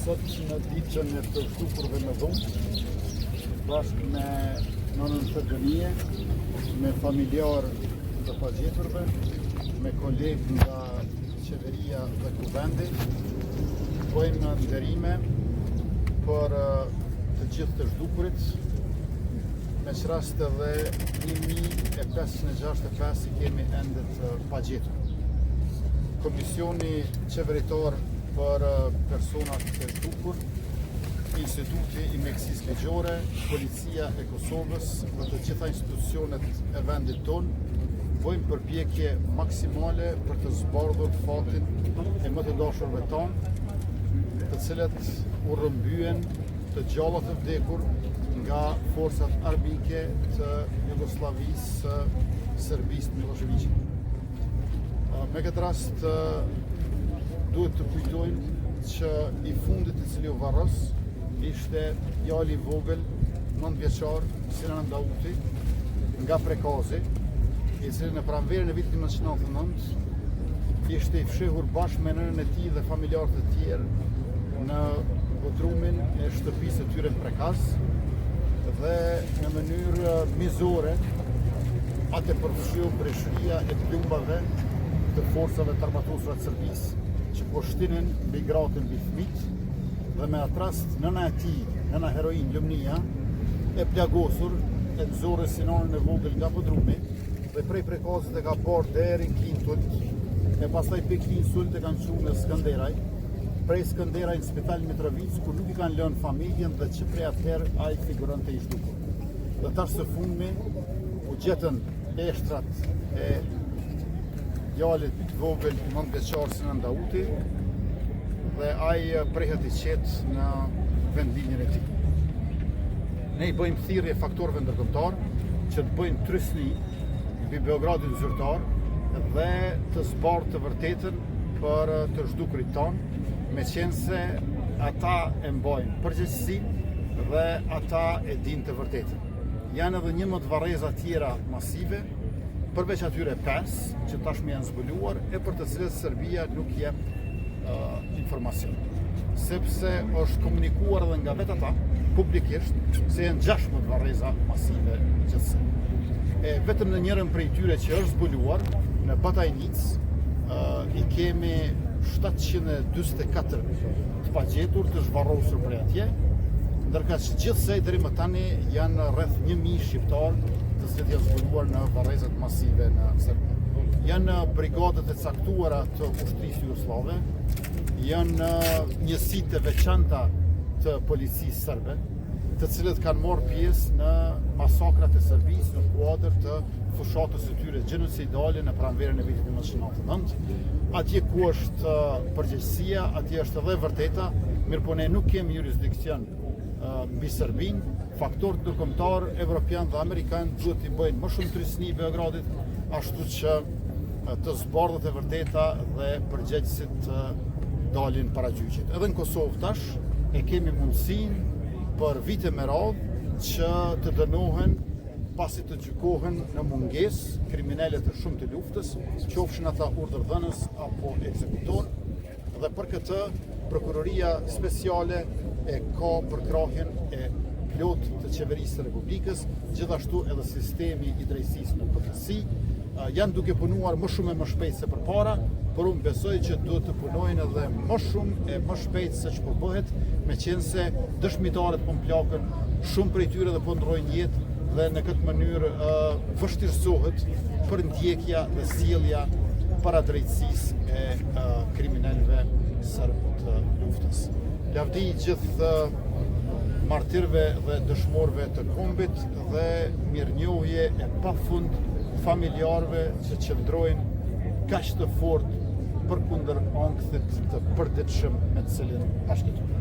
Sot në ditën e të shtukurve me dhunë, bashkë me nënën Shërgënie, me familjarë të pagjeturve, me kolegë nga qeveria dhe kuvendi, bëjmë nderime për të gjithë të zhdukurit, me qrast edhe 1565 i kemi ende të pagjetur. Komisioni qeveritar për personat të zhdukur, Instituti i Mjekësisë Ligjore, Policia e Kosovës dhe të gjitha institucionet e vendit tonë bëjmë përpjekje maksimale për të zbardhur fatin e më të dashurve tonë, të cilët u rrëmbyen të gjallat të vdekur nga forcat armike të Jugosllavisë, Serbisë, Miloševićit. Me këtë rast duhet të kujtojmë që i fundit i cili u varros ishte djali i vogël 9 vjeçar Sinan Dauti nga Prekazi, i cili në pranverën e vitit 1999 ishte i fshehur bashkë me nënën e tij dhe familjarët e tjerë në bodrumin e shtëpisë së tyre në Prekaz dhe në mënyrë mizore atë përfshiu breshëria e plumbave të forcave të armatuesve të Serbisë që po shtinin mbi gratë mbi fëmijë dhe me atë rast nëna e tij, nëna heroin Lumnia, e plagosur e nxorri Sinanin e vogël nga bodrumi dhe prej Prekazit e ka parë deri në Klintul e pastaj pe Klintul e kanë çuar në Skënderaj, prej Skënderaj në Spital Mitrovic ku nuk i kanë lënë familjen dhe që prej atëherë ai figuronte i zhdukur. Dhe tash së fundmi u gjetën eshtrat e djalit të vogël 9 vjeçar Sinan Dauti dhe ai prehet i qetë në vendlinjen e tij. Ne i bëjmë thirrje faktorëve ndërkombëtar që të bëjnë trysni mbi Beogradin zyrtar dhe të zbardhë të vërtetën për të zhdukurit tonë, meqense ata e mbajnë përgjegjësinë dhe ata e dinë të vërtetën. Janë edhe 11 varreza tjera masive përveç atyre 5 që tashmë janë zbuluar e për të cilët Serbia nuk jep informacion. Sepse është komunikuar edhe nga vetë ata publikisht se janë 16 varreza masive gjithsej. E vetëm në njërën prej tyre që është zbuluar në Batajnic i kemi 724 të pagjetur të zhvarrosur prej atje, ndërka që gjithsej deri më tani janë rreth 1000 shqiptar të cilët janë zbuluar në varrezat masive në Serbi. Janë brigadet e caktuara të ushtrisë jugoslave, janë njësitë të veçanta të policisë serbe, të cilët kanë marrë pjesë në masakrat e Serbisë në kuadër të fushatës së tyre gjenocidale në pranverën e vitit 1999. Atje ku është përgjegjësia, atje është edhe vërteta, mirëpo ne nuk kemi jurisdiksion mbi Serbinë. Faktorët ndërkombëtar evropian dhe amerikan duhet t'i bëjnë më shumë trysni Beogradit, ashtu që të zbardhët e vërteta dhe përgjegjësit të dalin para gjyqit. Edhe në Kosovë tash e kemi mundësinë për vite me radhë që të dënohen pasi të gjykohen në mungesë kriminalet e shumë të luftës, qofshin ata urdhërdhënës apo ekzekutor, dhe për këtë prokuroria speciale e ka përkrahjen e plot të qeverisë së Republikës, gjithashtu edhe sistemi i drejtësisë në përgjithësi. Janë duke punuar më shumë e më shpejt se përpara, por unë besoj që duhet të punojnë edhe më shumë e më shpejt se që po bëhet, meqense dëshmitarët po mplakën, shumë prej tyre dhe po ndrojnë jetë dhe në këtë mënyrë vështirësohet për ndjekja dhe sjellja para drejtësisë e kriminalëve serb të luftës. Lavdi gjithë martirëve dhe dëshmorëve të kombit dhe mirënjohje e pafund familjarëve që qëndrojnë kaq të fortë përkundër ankthit të përditshëm me të cilin bashkëtojnë.